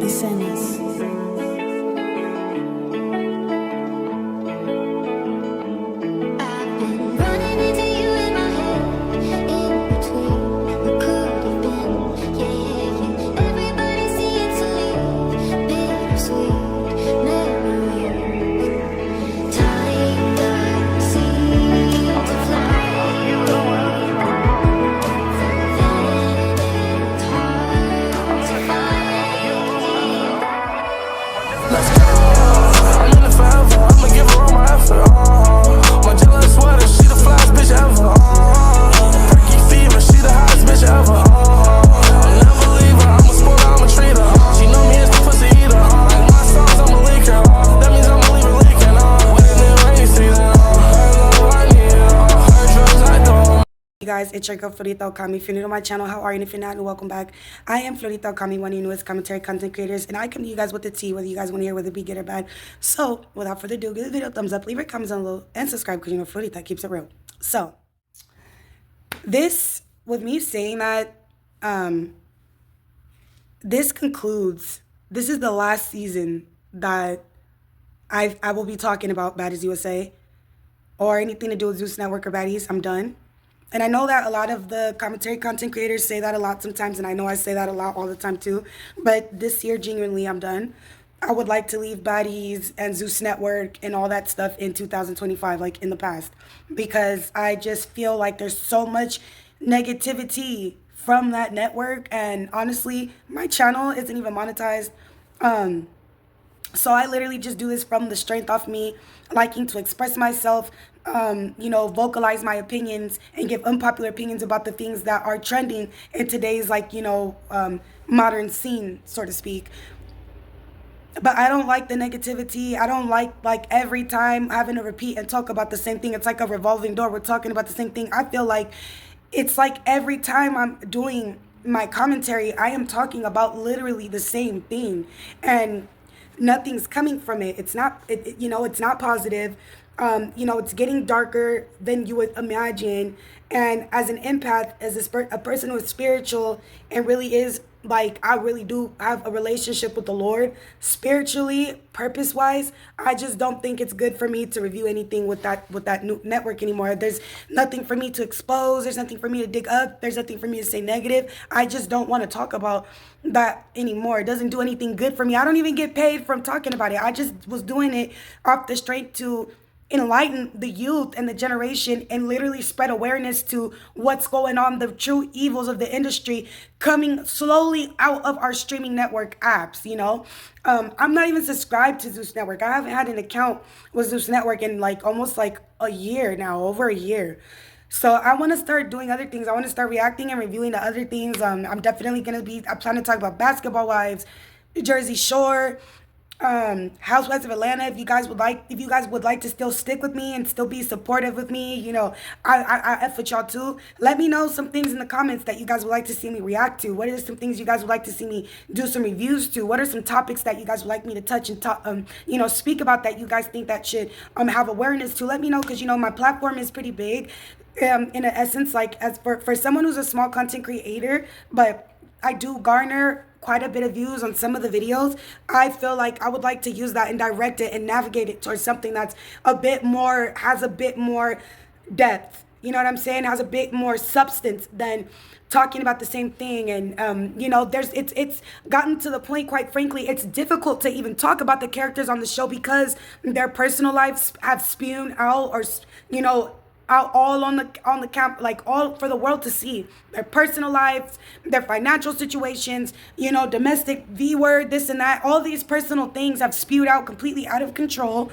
Escenas. Guys, it's your girl Florita Okami. If you're new to my channel, how are you? And if you're not, welcome back. I am Florita Okami, one of the newest commentary content creators, and I come to you guys with the tea, whether you guys want to hear whether it be good or bad. So, without further ado, give the video a thumbs up, leave your comments down below, and subscribe because you know Florita keeps it real. So, this, with me saying that, this concludes, this is the last season that I will be talking about Baddies USA or anything to do with Zeusnetwork or Baddies. I'm done. And I know that a lot of the commentary content creators say that a lot sometimes, and I know I say that a lot all the time too. But this year, genuinely, I'm done. I would like to leave Baddies and Zeusnetwork and all that stuff in 2025, like in the past. Because I just feel like there's so much negativity from that network. And honestly, my channel isn't even monetized. So I literally just do this from the strength of me liking to express myself, vocalize my opinions and give unpopular opinions about the things that are trending in today's, modern scene, so to speak. But I don't like the negativity. I don't like every time having to repeat and talk about the same thing. It's like a revolving door. We're talking about the same thing. I feel like it's like every time I'm doing my commentary, I am talking about literally the same thing. And nothing's coming from it. It's not, it's not positive. It's getting darker than you would imagine. And as an empath, as a person who is spiritual and really is like, I really do have a relationship with the Lord spiritually, purpose-wise. I just don't think it's good for me to review anything with that new network anymore. There's nothing for me to expose. There's nothing for me to dig up. There's nothing for me to say negative. I just don't want to talk about that anymore. It doesn't do anything good for me. I don't even get paid from talking about it. I just was doing it off the strength to enlighten the youth and the generation and literally spread awareness to what's going on, the true evils of the industry coming slowly out of our streaming network apps. I'm not even subscribed to Zeusnetwork. I haven't had an account with Zeusnetwork in almost a year now, over a year. So I want to start doing other things. I want to start reacting and reviewing to other things. I'm definitely going to I plan to talk about Basketball Wives, Jersey Shore, Housewives of Atlanta. If you guys would like to still stick with me and still be supportive with me, I F with y'all too. Let me know some things in the comments that you guys would like to see me react to. What are some things you guys would like to see me do some reviews to? What are some topics that you guys would like me to touch and talk, speak about that you guys think that should have awareness to? Let me know, because my platform is pretty big. In an essence, as for someone who's a small content creator, but I do garner quite a bit of views on some of the videos. I feel like I would like to use that and direct it and navigate it towards something that's has a bit more depth. You know what I'm saying? Has a bit more substance than talking about the same thing. And it's gotten to the point, quite frankly, it's difficult to even talk about the characters on the show because their personal lives have spewed out, or out all on the camp, all for the world to see. Their personal lives, their financial situations, domestic V-word, this and that. All these personal things have spewed out completely out of control,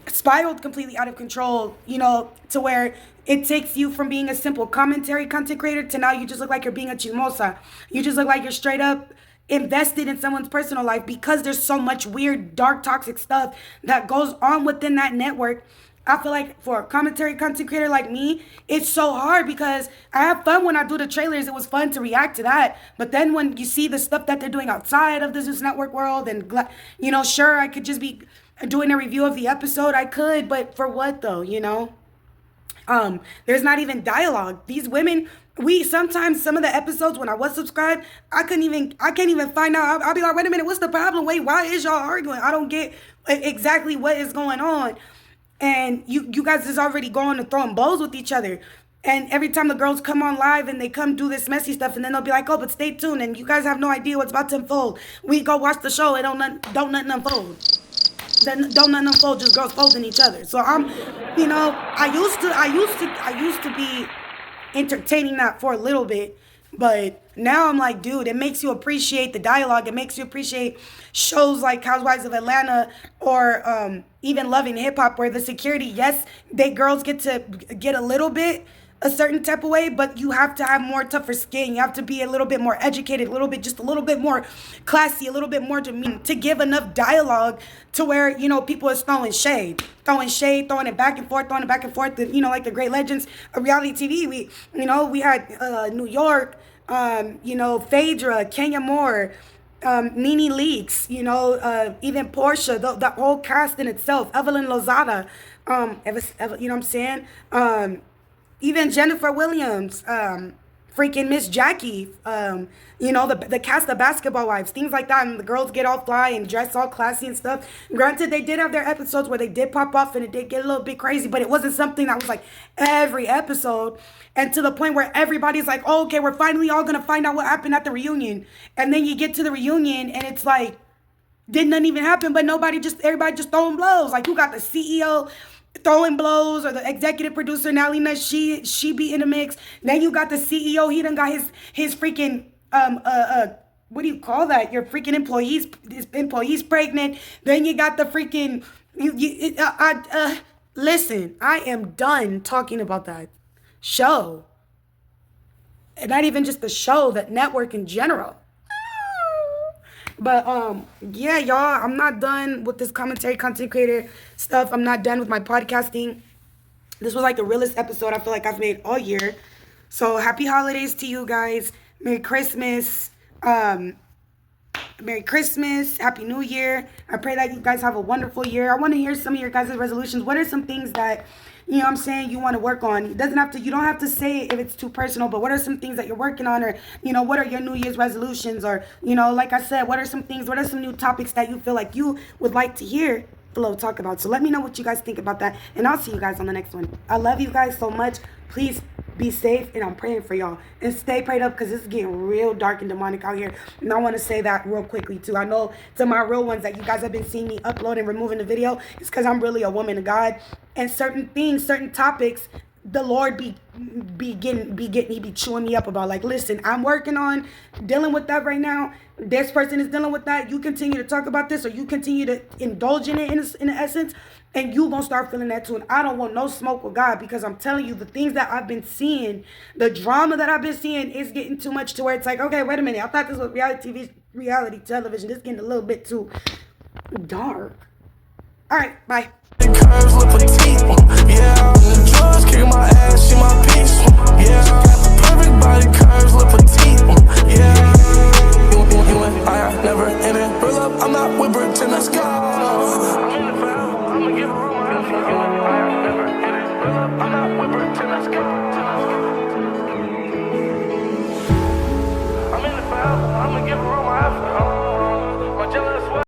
spiraled completely out of control, to where it takes you from being a simple commentary content creator to now you just look like you're being a chismosa. You just look like you're straight up invested in someone's personal life, because there's so much weird, dark, toxic stuff that goes on within that network. I feel like for a commentary content creator like me, it's so hard, because I have fun when I do the trailers. It was fun to react to that. But then when you see the stuff that they're doing outside of the Zeusnetwork world, and, sure, I could just be doing a review of the episode. I could, but for what though, There's not even dialogue. These women, we sometimes, some of the episodes when I was subscribed, I can't even find out. I'll be like, wait a minute, what's the problem? Wait, why is y'all arguing? I don't get exactly what is going on. And you guys is already going to throwing blows with each other. And every time the girls come on live and they come do this messy stuff, and then they'll be like, oh, but stay tuned, and you guys have no idea what's about to unfold. We go watch the show, and don't nothing unfold. Don't nothing unfold, just girls folding each other. So I used to be entertaining that for a little bit, but now I'm like, dude, it makes you appreciate the dialogue. It makes you appreciate shows like Housewives of Atlanta, or even Loving Hip Hop, where the security, yes, girls get to get a little bit a certain type of way, but you have to have more tougher skin. You have to be a little bit more educated, just a little bit more classy, a little bit more demeaning to give enough dialogue to where, people is throwing shade, throwing it back and forth, like the great legends of reality TV. We had New York, Phaedra, Kenya Moore, Nene Leakes, even Portia, the whole cast in itself, Evelyn Lozada, you know what I'm saying? Even Jennifer Williams, freaking Miss Jackie, the cast of Basketball Wives, things like that. And the girls get all fly and dress all classy and stuff. Granted, they did have their episodes where they did pop off and it did get a little bit crazy, but it wasn't something that was like every episode. And to the point where everybody's like, oh, okay, we're finally all going to find out what happened at the reunion. And then you get to the reunion and it's like, did nothing even happen, but everybody just throwing blows. Like, you got the CEO throwing blows, or the executive producer Nalina, she be in the mix. Then you got the CEO, he done got his freaking what do you call that? Your freaking employees pregnant. Then you got the freaking listen, I am done talking about that show. And not even just the show, that network in general. But yeah, y'all, I'm not done with this commentary content creator stuff. I'm not done with my podcasting. This was like the realest episode I feel like I've made all year. So happy holidays to you guys. Merry Christmas. Happy New Year. I pray that you guys have a wonderful year. I want to hear some of your guys' resolutions. What are some things that, you want to work on? You don't have to say it if it's too personal, but what are some things that you're working on? Or, what are your New Year's resolutions? Or, like I said, what are some new topics that you feel like you would like to hear Flo talk about? So let me know what you guys think about that, and I'll see you guys on the next one. I love you guys so much. Please be safe, and I'm praying for y'all. And stay prayed up, because it's getting real dark and demonic out here. And I want to say that real quickly, too. I know to my real ones that you guys have been seeing me upload and removing the video, it's because I'm really a woman of God. And certain things, certain topics, the Lord be chewing me up about. Like, listen, I'm working on dealing with that right now. This person is dealing with that. You continue to talk about this, or you continue to indulge in it in essence, and you gonna start feeling that too. And I don't want no smoke with God, because I'm telling you, the things that I've been seeing, the drama that I've been seeing, is getting too much to where it's like, okay, wait a minute. I thought this was reality television. This is getting a little bit too dark. All right, bye. Curves look petite, yeah. Drugs kick my ass, she my piece, yeah. Perfect body curves look petite, yeah. I never in it, roll up, I'm not with Britain, let's go.